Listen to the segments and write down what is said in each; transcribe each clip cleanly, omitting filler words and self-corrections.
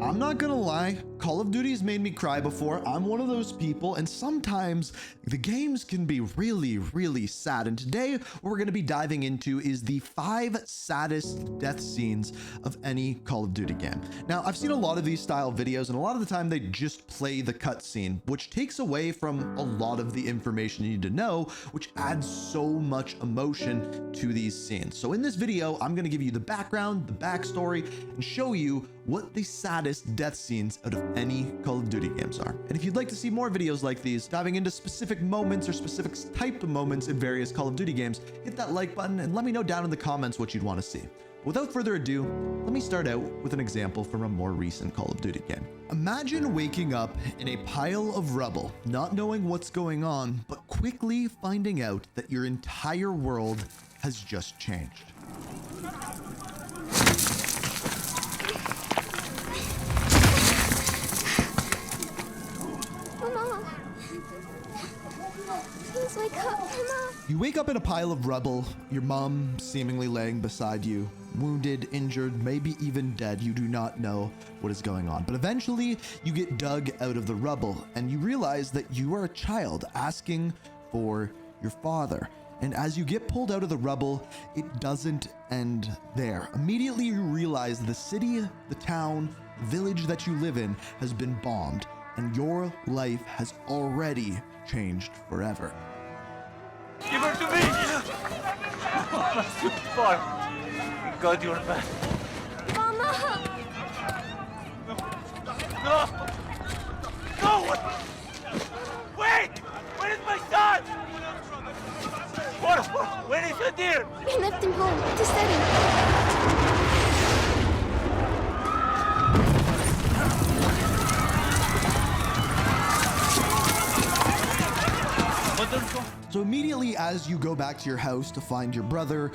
I'm not gonna lie, Call of Duty's made me cry before. I'm one of those people, and sometimes the games can be really, really sad. And today, what we're gonna be diving into is the 5 saddest death scenes of any Call of Duty game. Now, I've seen a lot of these style videos, and a lot of the time they just play the cutscene, which takes away from a lot of the information you need to know, which adds so much emotion to these scenes. So in this video, I'm gonna give you the background, the backstory, and show you what the saddest death scenes out of any Call of Duty games are. And if you'd like to see more videos like these, diving into specific moments or specific type of moments in various Call of Duty games, hit that like button and let me know down in the comments what you'd want to see. Without further ado, let me start out with an example from a more recent Call of Duty game. Imagine waking up in a pile of rubble, not knowing what's going on, but quickly finding out that your entire world has just changed. Please wake up, Mama. You wake up in a pile of rubble, your mom seemingly laying beside you, wounded, injured, maybe even dead. You do not know what is going on. But eventually, you get dug out of the rubble, and you realize that you are a child asking for your father. And as you get pulled out of the rubble, it doesn't end there. Immediately, you realize the city, the town, the village that you live in has been bombed, and your life has already changed forever. Give her to me! Oh, that's too far. Thank God you're back. Mama! No! No! Wait! Where is my son? Where is your dear? We left him home to study. So immediately as you go back to your house to find your brother,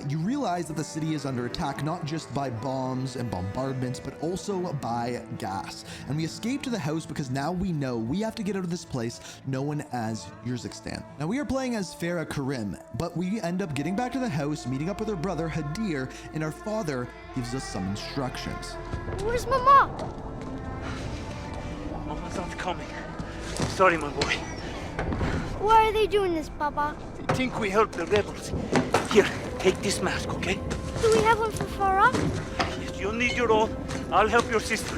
you realize that the city is under attack, not just by bombs and bombardments, but also by gas. And we escape to the house because now we know we have to get out of this place known as Urzikstan. Now we are playing as Farah Karim, but we end up getting back to the house, meeting up with our brother Hadir, and our father gives us some instructions. Where's Mama? Mama's not coming. Sorry, my boy. Why are they doing this, Papa? They think we help the rebels. Here, take this mask, okay? Do we have one for Farah? Yes, you'll need your own. I'll help your sister.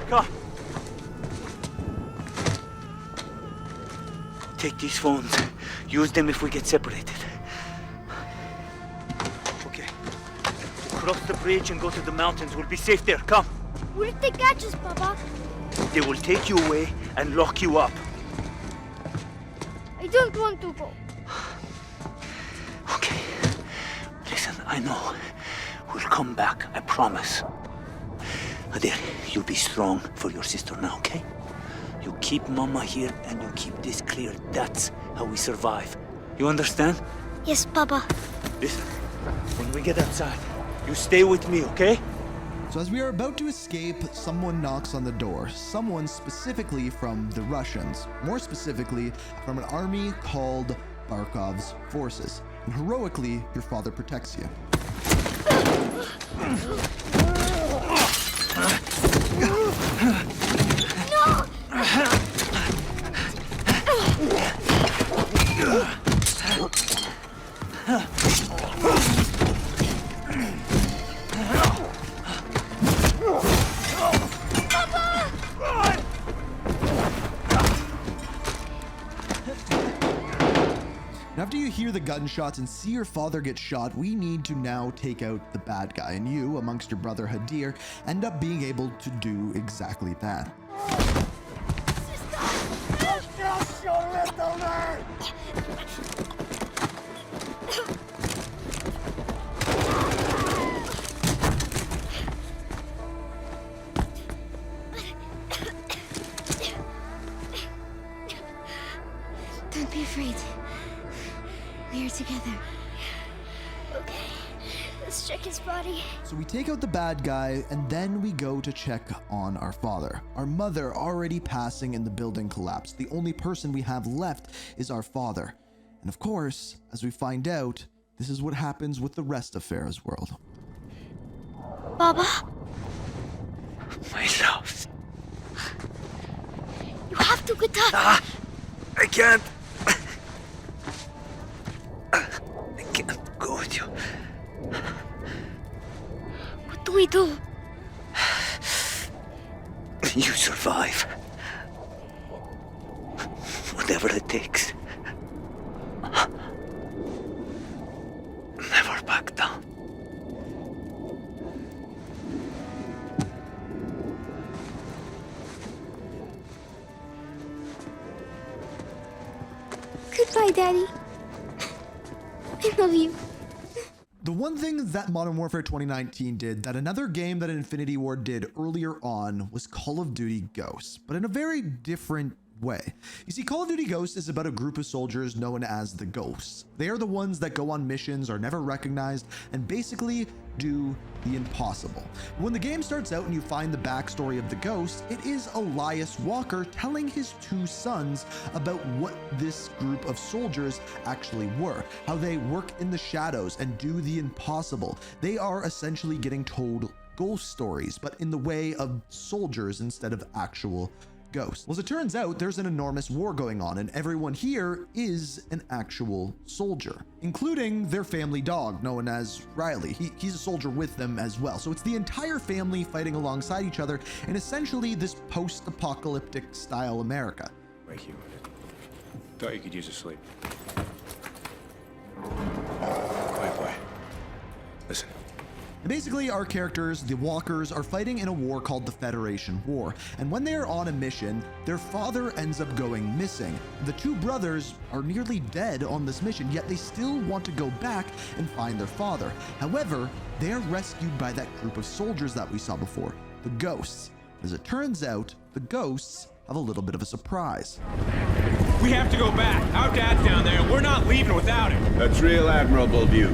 Come. Take these phones. Use them if we get separated. Okay. We'll cross the bridge and go to the mountains. We'll be safe there. Come. What if they catch us, Papa? They will take you away and lock you up. I don't want to go. Okay. Listen, I know. We'll come back, I promise. Adele, you be strong for your sister now, okay? You keep Mama here and you keep this clear. That's how we survive. You understand? Yes, Papa. Listen, when we get outside, you stay with me, okay? So as we are about to escape, someone knocks on the door. Someone specifically from the Russians, more specifically from an army called Barkov's forces. And heroically, your father protects you. After you hear the gunshots and see your father get shot, we need to now take out the bad guy. And you, amongst your brother Hadir, end up being able to do exactly that. Don't be afraid. We are together. Okay. Let's check his body. So we take out the bad guy, and then we go to check on our father. Our mother already passing and the building collapsed. The only person we have left is our father. And of course, as we find out, this is what happens with the rest of Farah's world. Baba? My house. You have to get up. I can't. I can't go with you. What do we do? You survive. Whatever it takes. Never back down. Goodbye, Daddy. I love you. The one thing that Modern Warfare 2019 did that another game that Infinity Ward did earlier on was Call of Duty Ghosts, but in a very different way. You see, Call of Duty Ghosts is about a group of soldiers known as the Ghosts. They are the ones that go on missions, are never recognized, and basically do the impossible. When the game starts out and you find the backstory of the Ghosts, it is Elias Walker telling his two sons about what this group of soldiers actually were, how they work in the shadows and do the impossible. They are essentially getting told ghost stories, but in the way of soldiers instead of actual ghosts. Well, as it turns out, there's an enormous war going on, and everyone here is an actual soldier, including their family dog known as Riley. He's a soldier with them as well. So it's the entire family fighting alongside each other in essentially this post-apocalyptic style America. Wake you. Thought you could use a sleep. Quiet boy. Listen. Basically, our characters, the Walkers, are fighting in a war called the Federation War, and when they are on a mission, their father ends up going missing. The two brothers are nearly dead on this mission, yet they still want to go back and find their father. However, they are rescued by that group of soldiers that we saw before, the Ghosts. As it turns out, the Ghosts have a little bit of a surprise. We have to go back. Our dad's down there, and we're not leaving without him. That's real admirable of you.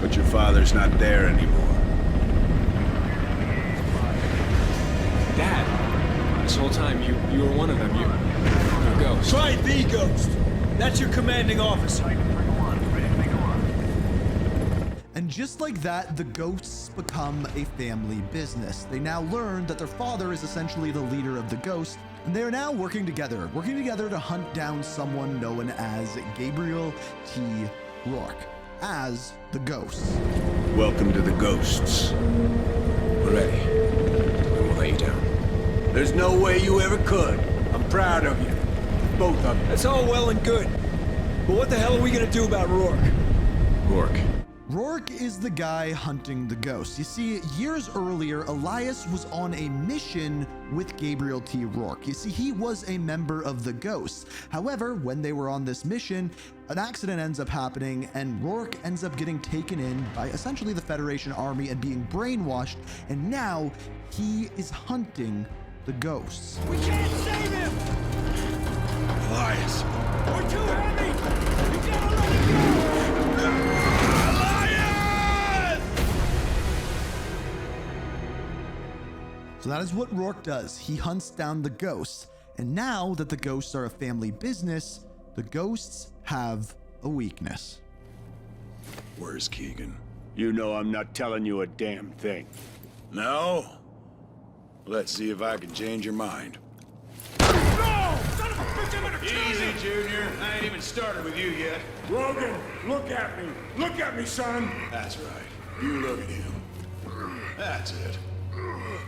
But your father's not there anymore. Dad, this whole time you were one of them. You're a ghost. Try the Ghost. That's your commanding officer. And just like that, the Ghosts become a family business. They now learn that their father is essentially the leader of the Ghosts, and they are now working together to hunt down someone known as Gabriel T. Rourke as the Ghosts. Welcome to the Ghosts. We're ready. We won't let you down. There's no way you ever could. I'm proud of you. Both of you. That's all well and good. But what the hell are we gonna do about Rourke? Rourke. Rourke is the guy hunting the Ghosts. You see, years earlier, Elias was on a mission with Gabriel T. Rourke. You see, he was a member of the Ghosts. However, when they were on this mission, an accident ends up happening, and Rourke ends up getting taken in by essentially the Federation Army and being brainwashed, and now he is hunting the Ghosts. We can't save him! Elias! We're too heavy! We gotta let him go! So that is what Rourke does. He hunts down the Ghosts. And now that the Ghosts are a family business, the Ghosts have a weakness. Where's Keegan? You know I'm not telling you a damn thing. No? Let's see if I can change your mind. No! Son of a bitch, I'm gonna kill you! Easy, Junior. I ain't even started with you yet. Logan, look at me. Look at me, son. That's right. You look at him. That's it.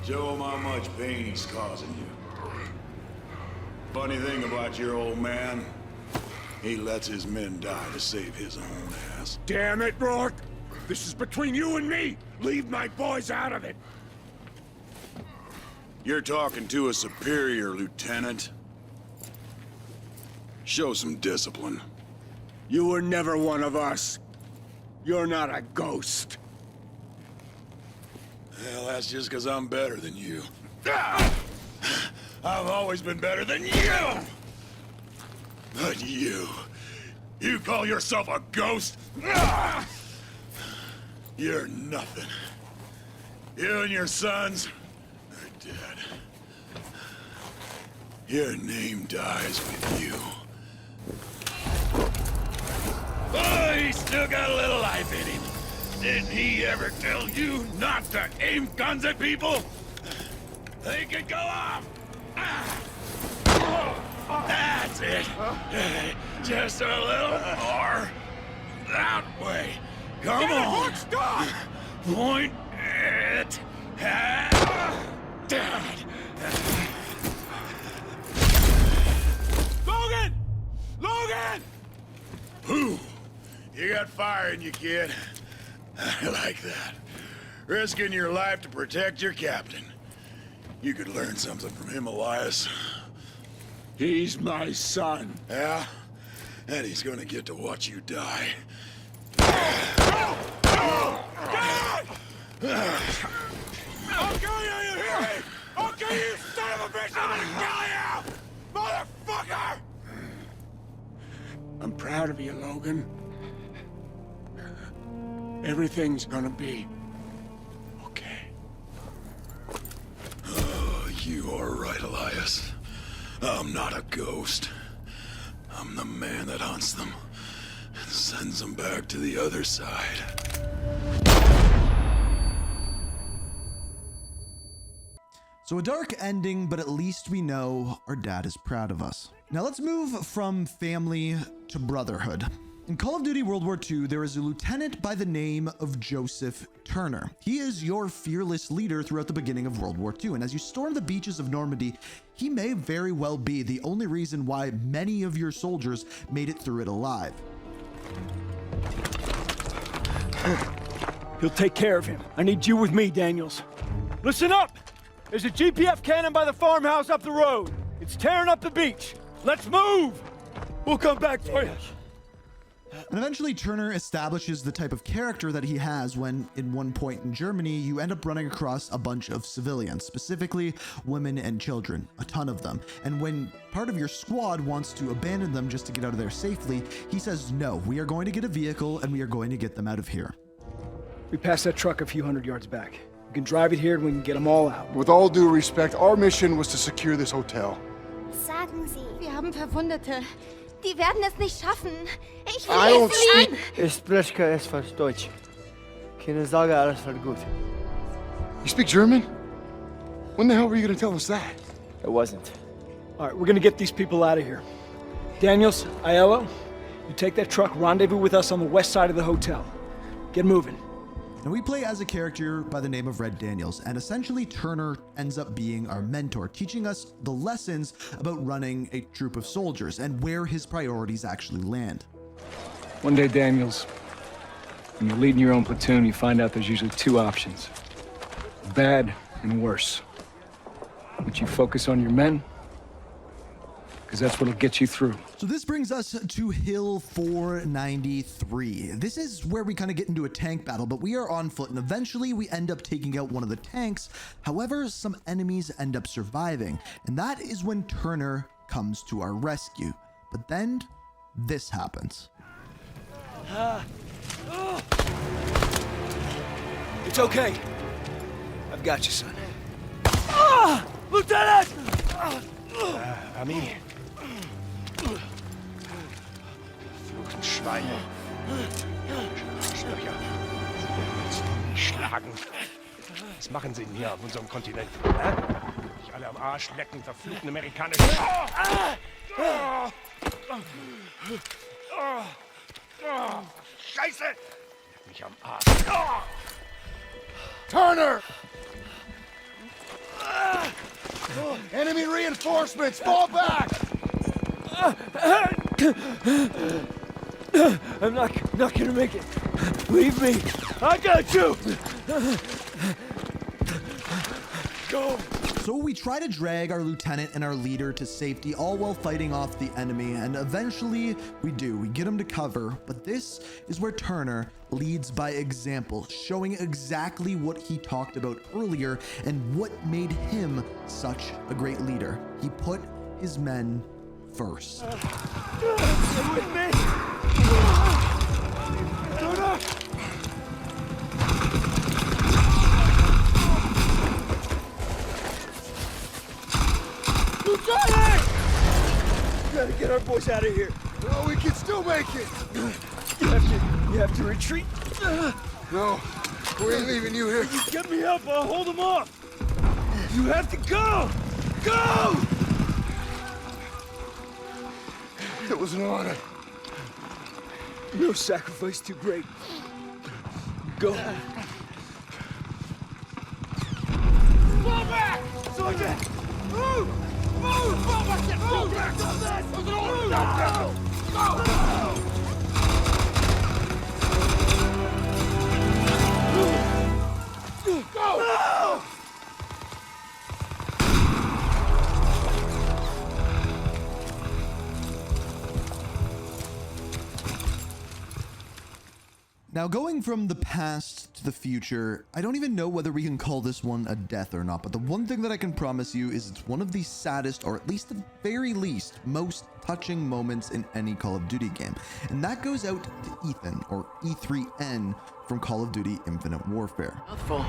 Show him how much pain he's causing you. Funny thing about your old man, he lets his men die to save his own ass. Damn it, Rourke. This is between you and me. Leave my boys out of it. You're talking to a superior, Lieutenant. Show some discipline. You were never one of us. You're not a ghost. Well, that's just because I'm better than you. Ah! I've always been better than you! But you call yourself a ghost? Ah! You're nothing. You and your sons are dead. Your name dies with you. Oh, he's still got a little life in him. Didn't he ever tell you not to aim guns at people? They could go off! That's it! Just a little more. That way. Come on! Stop! Point it at Dad! Logan! Logan! Whew! You got fire in you, kid. I like that. Risking your life to protect your captain. You could learn something from him, Elias. He's my son. Yeah? And he's gonna get to watch you die. Dad! I'll kill you, you hear me? I'll kill you, son of a bitch! I'm gonna kill you! Motherfucker! I'm proud of you, Logan. Everything's gonna be okay. Oh, you are right, Elias. I'm not a ghost. I'm the man that hunts them and sends them back to the other side. So a dark ending, but at least we know our dad is proud of us. Now let's move from family to brotherhood. In Call of Duty World War II, there is a lieutenant by the name of Joseph Turner. He is your fearless leader throughout the beginning of World War II, and as you storm the beaches of Normandy, he may very well be the only reason why many of your soldiers made it through it alive. He'll take care of him. I need you with me, Daniels. Listen up! There's a GPF cannon by the farmhouse up the road. It's tearing up the beach. Let's move! We'll come back for you. And eventually Turner establishes the type of character that he has when, in one point in Germany, you end up running across a bunch of civilians, specifically women and children, a ton of them. And when part of your squad wants to abandon them just to get out of there safely, he says, no, we are going to get a vehicle and we are going to get them out of here. We passed that truck a few hundred yards back. We can drive it here and we can get them all out. With all due respect, our mission was to secure this hotel. Sagen Sie. Wir haben Verwundete. Die werden es nicht schaffen. Ich I don't will Sie speak... Ich spreche etwas Deutsch. Keine Sorge, alles wird gut. You speak German? When the hell were you gonna tell us that? It wasn't. All right, we're gonna get these people out of here. Daniels, Aiello, you take that truck, rendezvous with us on the west side of the hotel. Get moving. Now we play as a character by the name of Red Daniels, and essentially Turner ends up being our mentor, teaching us the lessons about running a troop of soldiers and where his priorities actually land. One day, Daniels, when you're leading your own platoon, you find out there's usually two options. Bad and worse. But you focus on your men, because that's what'll get you through. So this brings us to Hill 493. This is where we kind of get into a tank battle, but we are on foot and eventually we end up taking out one of the tanks. However, some enemies end up surviving, and that is when Turner comes to our rescue. But then this happens. It's okay. I've got you, son. Lieutenant! Ami. Verfluchten Schweine. Arschlöcher. Sie werden uns nie schlagen. Was machen sie denn hier auf unserem Kontinent? Hä? Sich alle am Arsch lecken, verfluchten amerikanischen... Scheiße! Leck mich am Arsch. Turner! Enemy reinforcements! Fall back! I'm not gonna make it. Leave me. I got you. Go. So we try to drag our lieutenant and our leader to safety, all while fighting off the enemy, and eventually we do. We get them to cover, but this is where Turner leads by example, showing exactly what he talked about earlier and what made him such a great leader. He put his men first. Stay with me. Turner. Lieutenant! We gotta get our boys out of here. No, we can still make it! You have to retreat. No, we ain't leaving you here. You get me up, I'll hold them off. You have to go! Go! It was an honor. No sacrifice too great. Go. Fall back! Sergeant! Move! Move! Fall back! Move back! Go! Go! Now, going from the past to the future, I don't even know whether we can call this one a death or not, but the one thing that I can promise you is it's one of the saddest, or at least the very least, most touching moments in any Call of Duty game. And that goes out to Ethan, or E3N, from Call of Duty Infinite Warfare. Mouthful.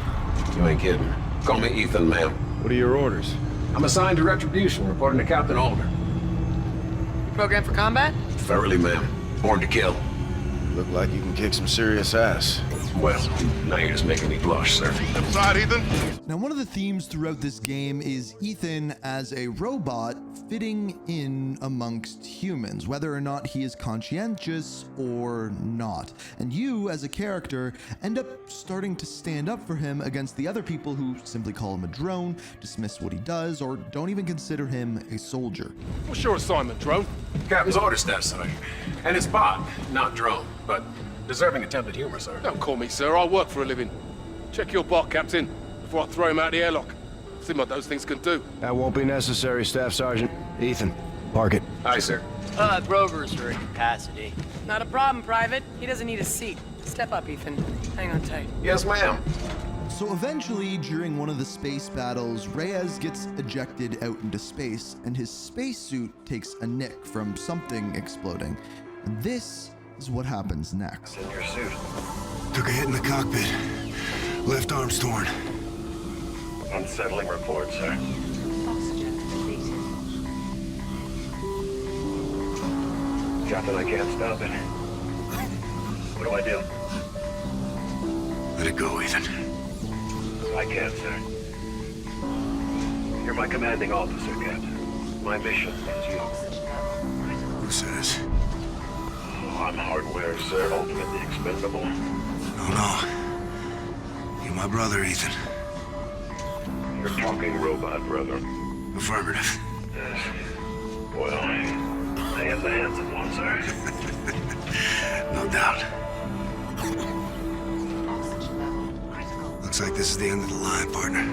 You ain't kidding. Call me Ethan, ma'am. What are your orders? I'm assigned to Retribution, reporting to Captain Alder. You programmed for combat? Thoroughly, ma'am. Born to kill. Look like you can kick some serious ass. Well, now you're just making me blush, sir. Inside, Ethan. Now, one of the themes throughout this game is Ethan as a robot fitting in amongst humans, whether or not he is conscientious or not. And you, as a character, end up starting to stand up for him against the other people who simply call him a drone, dismiss what he does, or don't even consider him a soldier. What's your assignment, drone? Captain's orders, Staff Sergeant. And it's bot, not drone, but deserving attempted humor, sir. Don't call me sir, I work for a living. Check your bot, Captain, before I throw him out the airlock. See what those things can do. That won't be necessary, Staff Sergeant. Ethan, park it. Aye, sir. Rovers are in capacity. Not a problem, Private. He doesn't need a seat. Step up, Ethan. Hang on tight. Yes, ma'am. So eventually, during one of the space battles, Reyes gets ejected out into space, and his spacesuit takes a nick from something exploding. And this is what happens next. In your suit. Took a hit in the cockpit. Left arm's torn. Unsettling report, sir. Captain, I can't stop it. What do I do? Let it go, Ethan. I can't, sir. You're my commanding officer, Captain. My mission is you. Who says? Oh, I'm hardware, sir. Ultimately expendable. No. You're my brother, Ethan. You're talking robot, brother. Affirmative. Yes. Well, I am the handsome one, sir. No doubt. Looks like this is the end of the line, partner.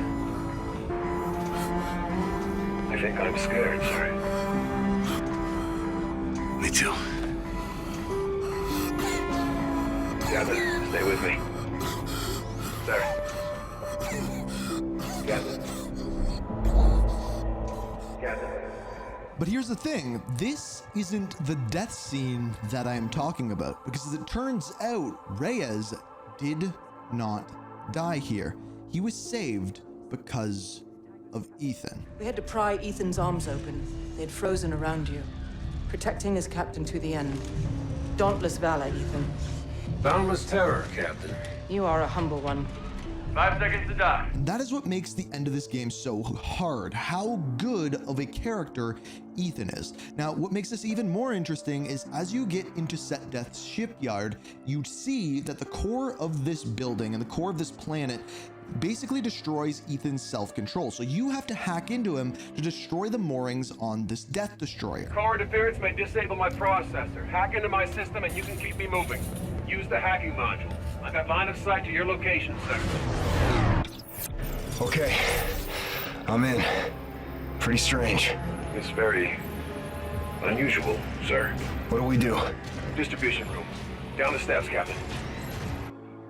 I think I'm scared, sir. Me too. Captain, stay with me. Sir. Captain. Captain. But here's the thing, this isn't the death scene that I'm talking about, because as it turns out, Reyes did not die here. He was saved because of Ethan. We had to pry Ethan's arms open. They'd frozen around you, protecting his captain to the end. Dauntless valor, Ethan. Boundless terror, Captain. You are a humble one. 5 seconds to die. And that is what makes the end of this game so hard, how good of a character Ethan is. Now, what makes this even more interesting is as you get into Saddest Death's shipyard, you see that the core of this building and the core of this planet basically destroys Ethan's self-control. So you have to hack into him to destroy the moorings on this Death Destroyer. Core interference may disable my processor. Hack into my system and you can keep me moving. Use the hacking module. I got line of sight to your location, sir. Okay. I'm in. Pretty strange. It's very unusual, sir. What do we do? Distribution room. Down the steps, Captain.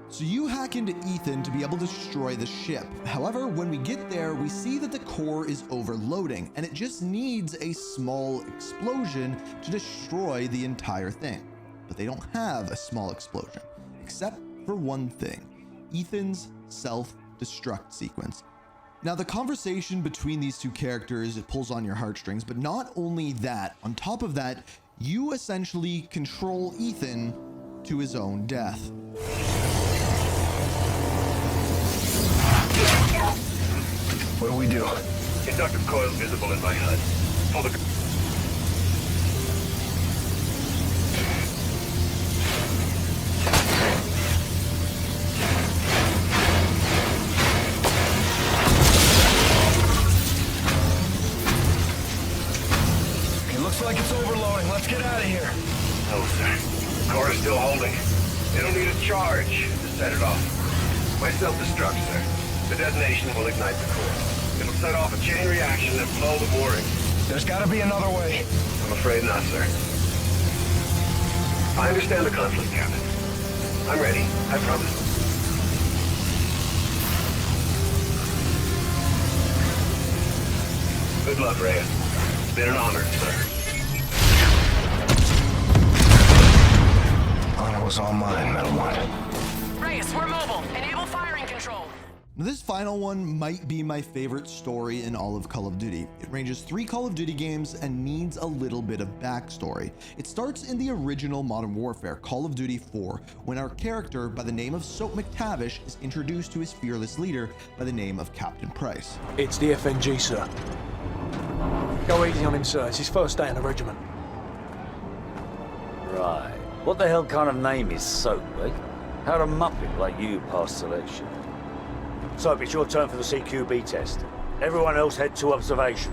So you hack into Ethan to be able to destroy the ship. However, when we get there, we see that the core is overloading, and it just needs a small explosion to destroy the entire thing. But they don't have a small explosion, except for one thing, Ethan's self-destruct sequence. Now, the conversation between these two characters, it pulls on your heartstrings, but not only that, on top of that, you essentially control Ethan to his own death. What do we do? Inductive coil visible in my HUD. Pull the... It looks like it's overloading. Let's get out of here. No, sir. The core is still holding. It'll need a charge to set it off. My self-destruct, sir. The detonation will ignite the core. It'll set off a chain reaction and blow the mooring. There's gotta be another way. I'm afraid not, sir. I understand the conflict, Captain. I'm ready. I promise. Good luck, Reyes. It's been an honor, sir. Honor was all mine, Metal One. Reyes, we're mobile. Enable firing control. Now, this final one might be my favorite story in all of Call of Duty. It ranges 3 Call of Duty games and needs a little bit of backstory. It starts in the original Modern Warfare, Call of Duty 4, when our character by the name of Soap MacTavish is introduced to his fearless leader by the name of Captain Price. It's the FNG, sir. Go easy on him, sir. It's his first day in the regiment. Right. What the hell kind of name is Soap, eh? How'd a muppet like you pass selection? Soap, it's your turn for the CQB test. Everyone else head to observation.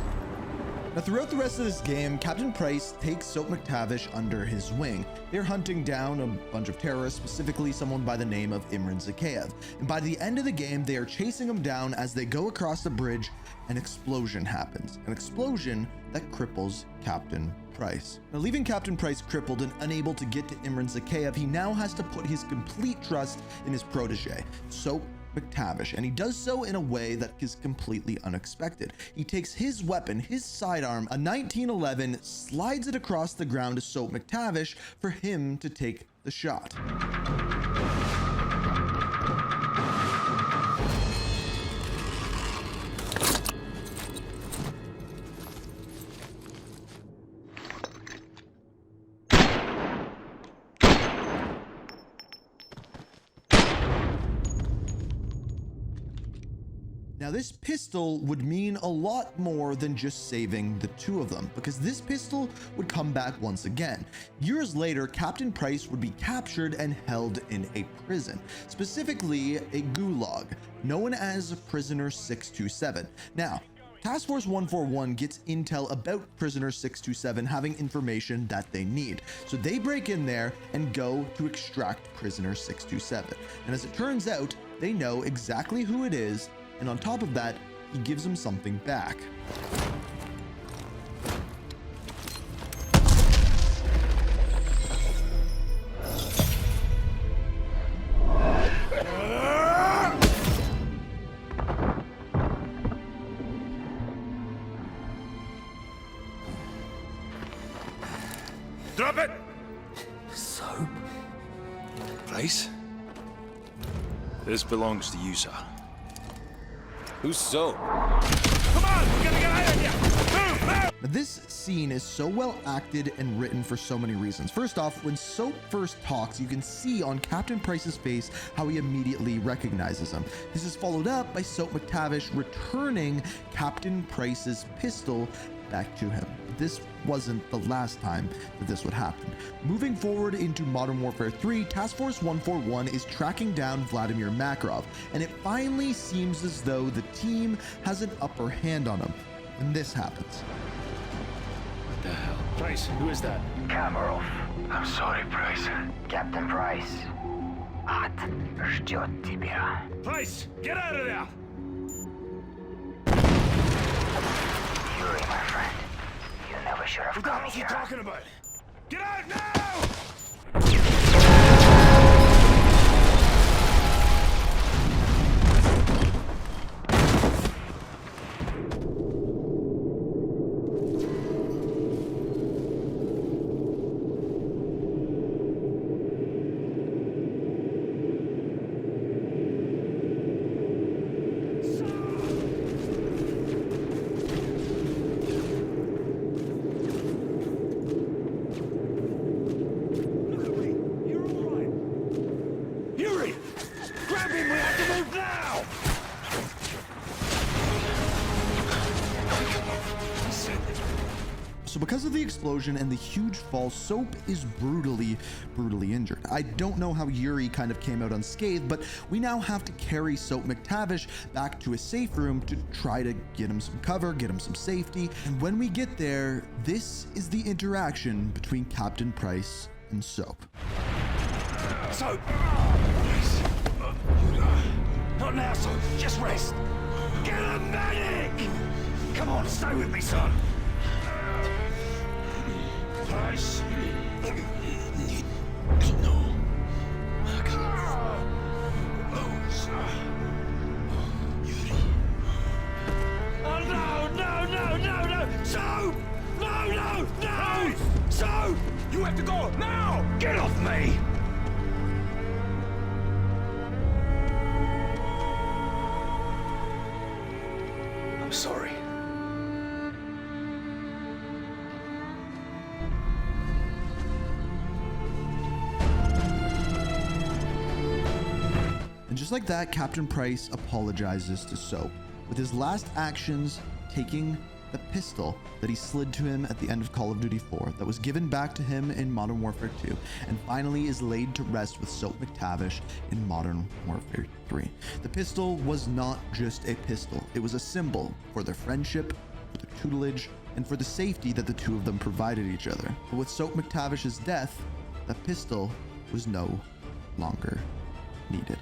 Now, throughout the rest of this game, Captain Price takes Soap MacTavish under his wing. They're hunting down a bunch of terrorists, specifically someone by the name of Imran Zakhaev. And by the end of the game, they are chasing him down as they go across the bridge. An explosion happens. An explosion that cripples Captain Price. Now, leaving Captain Price crippled and unable to get to Imran Zakhaev, he now has to put his complete trust in his protege, Soap MacTavish, and he does so in a way that is completely unexpected. He takes his weapon, his sidearm, a 1911, slides it across the ground to Soap MacTavish for him to take the shot. Now, this pistol would mean a lot more than just saving the two of them, because this pistol would come back once again. Years later, Captain Price would be captured and held in a prison, specifically a gulag, known as Prisoner 627. Now, Task Force 141 gets intel about Prisoner 627 having information that they need. So they break in there and go to extract Prisoner 627. And as it turns out, they know exactly who it is, and on top of that, he gives him something back. Drop it! Soap? Price? This belongs to you, sir. Who's Soap? Come on! We gotta get out of here! Move! Move! Now, this scene is so well acted and written for so many reasons. First off, when Soap first talks, you can see on Captain Price's face how he immediately recognizes him. This is followed up by Soap MacTavish returning Captain Price's pistol back to him. This wasn't the last time that this would happen. Moving forward into Modern Warfare 3, Task Force 141 is tracking down Vladimir Makarov, and it finally seems as though the team has an upper hand on him. And this happens. What the hell? Price, who is that? Kamarov. I'm sorry, Price. Captain Price. Ад ждет тебя. Price, get out of there! Yuri, my friend. You never should have come here. What the hell is he talking about? Get out now! So because of the explosion and the huge fall, Soap is brutally injured. I don't know how Yuri kind of came out unscathed, but we now have to carry Soap MacTavish back to a safe room to try to get him some cover, get him some safety. And when we get there, this is the interaction between Captain Price and Soap. Soap! Not now, Soap. Just rest. Get a medic! Come on, stay with me, son. Price. Need to know. Oh, no! Soap! No! Soap! You have to go now! Get off me! I'm sorry. And just like that, Captain Price apologizes to Soap, with his last actions taking the pistol that he slid to him at the end of Call of Duty 4 that was given back to him in Modern Warfare 2 and finally is laid to rest with Soap MacTavish in Modern Warfare 3. The pistol was not just a pistol, it was a symbol for their friendship, for their tutelage, and for the safety that the two of them provided each other. But with Soap MacTavish's death, the pistol was no longer needed.